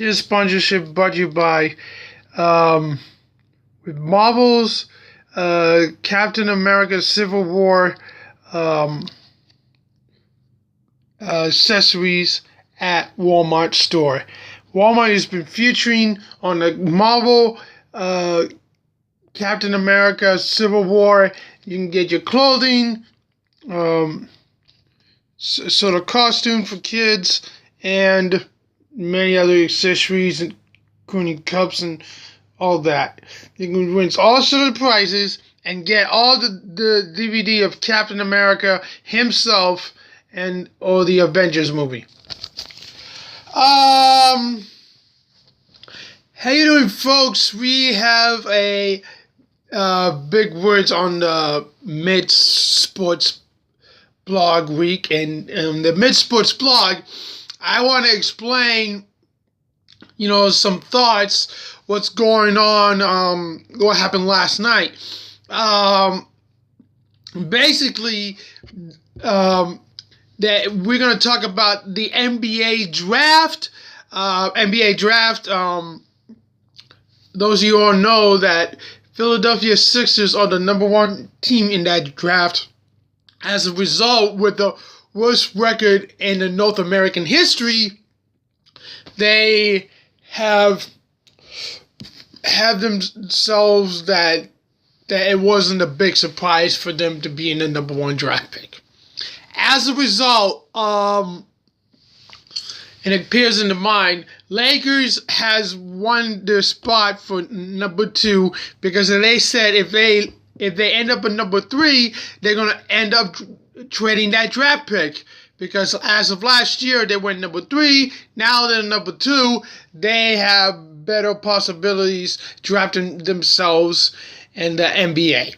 This sponsorship brought to you by with Marvel's Captain America Civil War accessories at Walmart store. Walmart has been featuring on the Marvel Captain America Civil War. You can get your clothing, sort of costume for kids, and many other accessories, including cups and all that. You can win all sort of prizes and get all the DVD of Captain America himself and or the Avengers movie. How you doing, folks? We have a big words on the Mid Sports blog week, and the Mid Sports blog, I want to explain, some thoughts, what's going on, what happened last night. Basically, that we're going to talk about the NBA draft. Those of you all know that Philadelphia Sixers are the number one team in that draft. As a result, with the worst record in the North American history, they have themselves that it wasn't a big surprise for them to be in the number one draft pick. As a result, and it appears in the mind, Lakers has won their spot for number 2 because they said if they end up at number 3, they're going to end up trading that draft pick. Because as of last year, they went number 3. Now they're number 2. They have better possibilities drafting themselves in the NBA.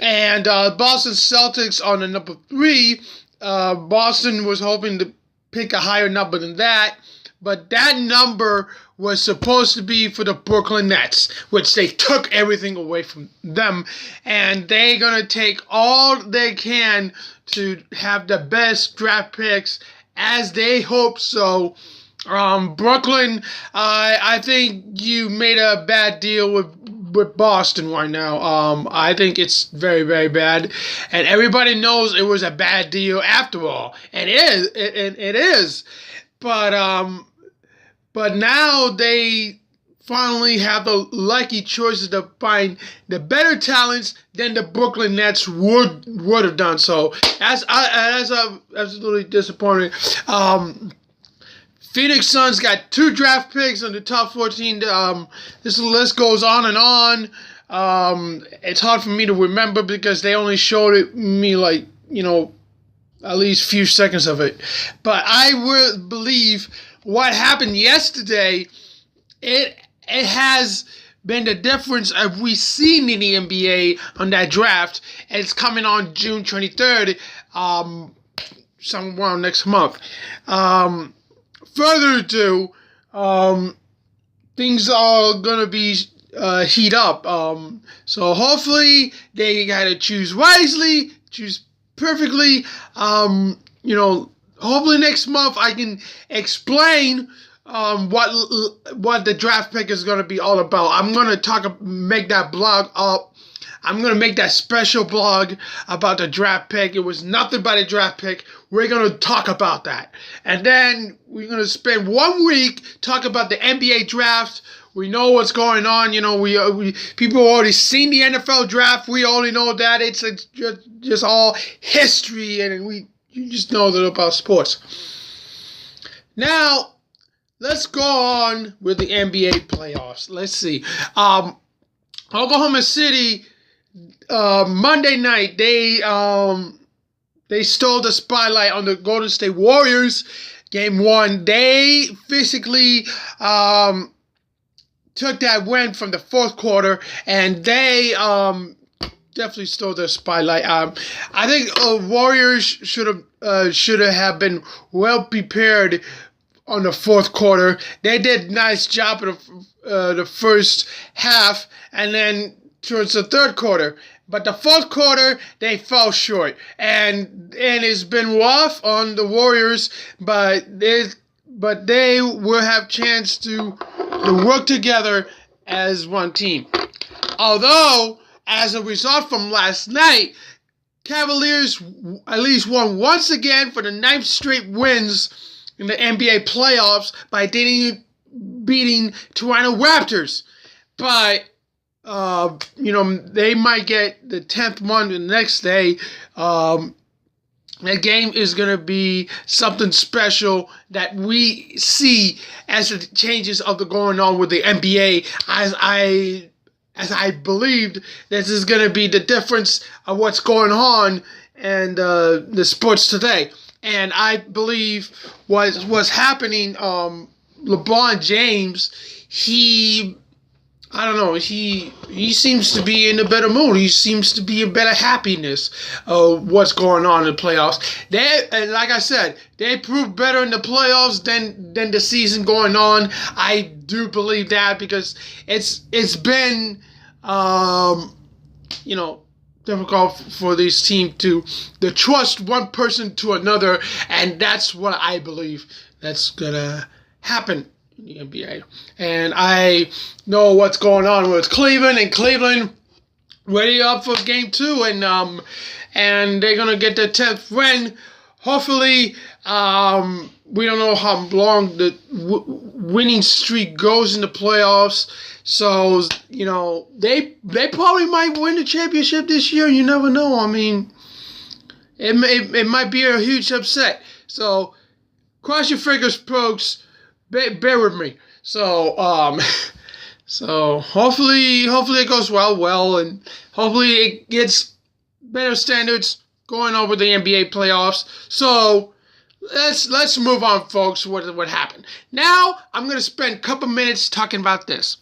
And Boston Celtics on the number 3. Boston was hoping to pick a higher number than that. But that number was supposed to be for the Brooklyn Nets, which they took everything away from them. And they're going to take all they can to have the best draft picks as they hope so. Brooklyn, I think you made a bad deal with Boston right now. I think it's very, very bad. And everybody knows it was a bad deal after all. And it is. But now they finally have the lucky choices to find the better talents than the Brooklyn Nets would have done. So that's absolutely disappointing. Phoenix Suns got 2 draft picks in the top 14. This list goes on and on. It's hard for me to remember because they only showed me at least a few seconds of it. But I would believe what happened yesterday, it has been the difference of we seen in the NBA on that draft. It's coming on June 23rd, somewhere next month. Further ado, things are going to be heat up. So hopefully they got to choose wisely, choose perfectly. Hopefully next month I can explain what the draft pick is going to be all about. I'm going to make that blog up. I'm going to make that special blog about the draft pick. It was nothing but a draft pick. We're going to talk about that. And then we're going to spend 1 week talking about the NBA draft. We know what's going on. We people already seen the NFL draft. We only know that it's just all history, and you just know that about sports. Now, let's go on with the NBA playoffs. Let's see. Oklahoma City, Monday night, they stole the spotlight on the Golden State Warriors. Game 1, they physically took that win from the fourth quarter, and they definitely stole the spotlight. I think Warriors should have been well prepared on the fourth quarter. They did a nice job of the first half, and then towards the third quarter. But the fourth quarter, they fell short. And it's been rough on the Warriors, but but they will have chance to work together as one team. Although, as a result from last night, Cavaliers at least won once again for the 9th straight wins in the NBA playoffs by beating Toronto Raptors. But, they might get the 10th one the next day. That game is going to be something special that we see as the changes of the going on with the NBA. As I believed, this is going to be the difference of what's going on in the sports today. And I believe what's happening, LeBron James, he seems to be in a better mood. He seems to be in better happiness of what's going on in the playoffs. And like I said, they proved better in the playoffs than the season going on. I do believe that because it's been difficult for this team to trust one person to another, and that's what I believe that's gonna happen in the NBA. And I know what's going on with Cleveland, and Cleveland ready up for game 2, and they're gonna get their 10th win. Hopefully, we don't know how long the winning streak goes in the playoffs. So, they probably might win the championship this year. You never know. I mean, it might be a huge upset. So, cross your fingers, folks. Bear with me. So, so hopefully it goes well, and hopefully it gets better standards going on with the NBA playoffs. So, let's move on, folks. What happened? Now, I'm gonna spend a couple minutes talking about this.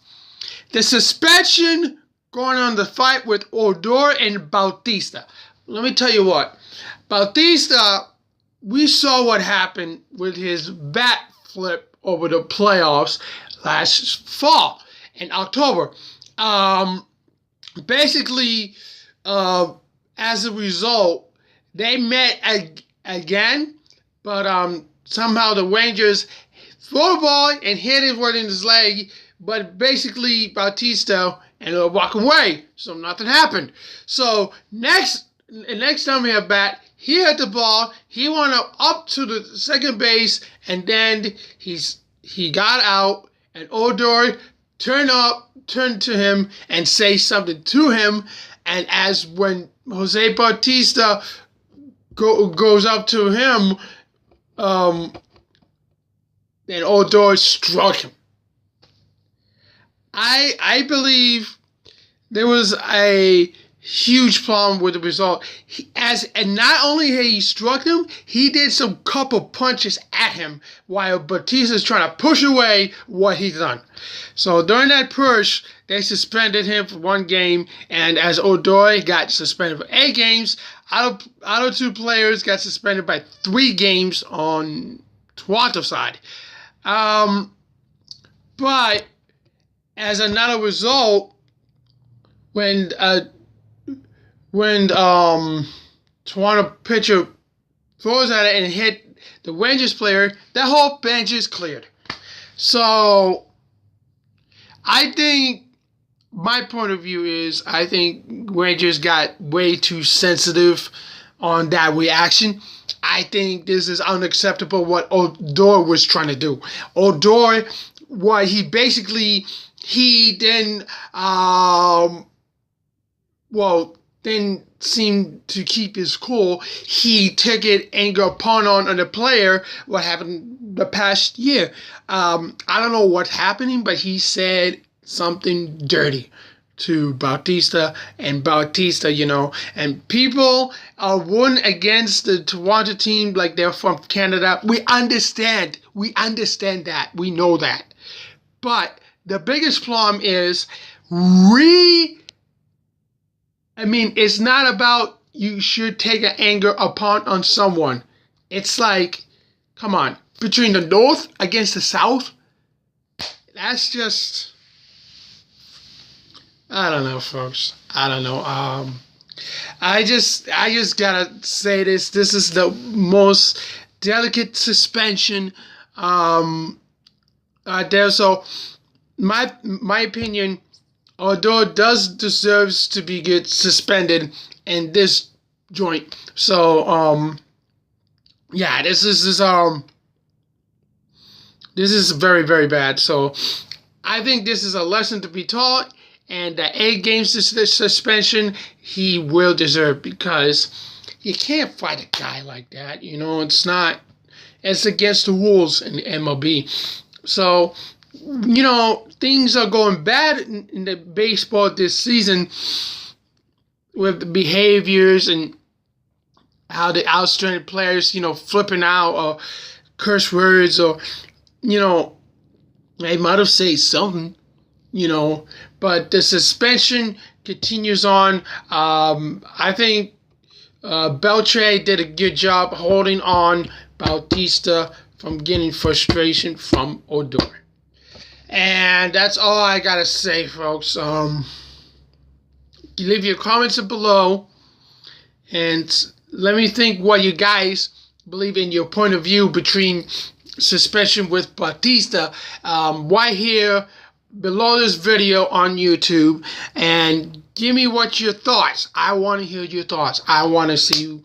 The suspension going on the fight with Odor and Bautista. Let me tell you what. Bautista, we saw what happened with his bat flip over the playoffs last fall in October. Basically, as a result, they met again, but somehow the Rangers threw the ball and hit it right in his leg. But basically, Bautista ended up walking away, so nothing happened. So next time we have bat, he had the ball. He went up to the second base, and then he got out, and Odor turned to him and say something to him. And as when Jose Bautista goes up to him, then Odor struck him. I believe there was a huge problem with the result. And not only had he struck him, he did some couple punches at him while Bautista's trying to push away what he's done. So during that push, they suspended him for 1 game, and as Odor got suspended for 8 games, out of 2 players got suspended by 3 games on Toronto's side. But as another result, when Toronto pitcher throws at it and hit the Rangers player, that whole bench is cleared. So I think my point of view is I think Rangers got way too sensitive on that reaction. I think this is unacceptable what Odor was trying to do. Odor, what he basically, he then, didn't seem to keep his cool. He took it anger upon on the player, what happened the past year. I don't know what's happening, but he said something dirty to Bautista, and and people are rooting against the Toronto team like they're from Canada. We understand that. We know that. But the biggest problem is it's not about you should take an anger on someone. It's like, come on, between the North against the South, that's just, I don't know, folks. I don't know. I just gotta say this. This is the most delicate suspension there. So my opinion, although it does deserves to be get suspended in this joint. So yeah, this is very, very bad. So I think this is a lesson to be taught, and the 8 game suspension he will deserve, because you can't fight a guy like that. You know, it's against the rules in the MLB. So, you know, things are going bad in the baseball this season with the behaviors and how the outstanding players, you know, flipping out or curse words, or, you know, they might have said something, you know, but the suspension continues on. I think Beltre did a good job holding on Bautista from getting frustration from Odor. And that's all I gotta say, folks. Leave your comments below, and let me think what you guys believe in your point of view between suspension with Bautista. Right here below this video on YouTube, and give me what your thoughts. I want to hear your thoughts. I want to see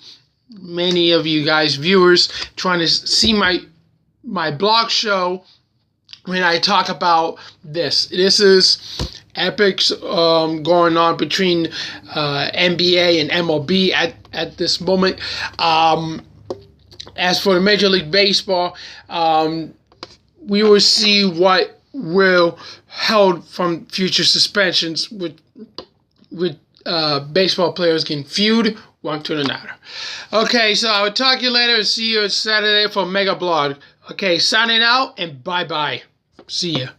many of you guys, viewers, trying to see my blog show when I talk about this. This is epics going on between NBA and MLB at this moment. As for the Major League Baseball, we will see what will held from future suspensions with baseball players getting feud one to another. Okay, so I will talk to you later and see you Saturday for Mega Blog. Okay, signing out and bye-bye. See ya.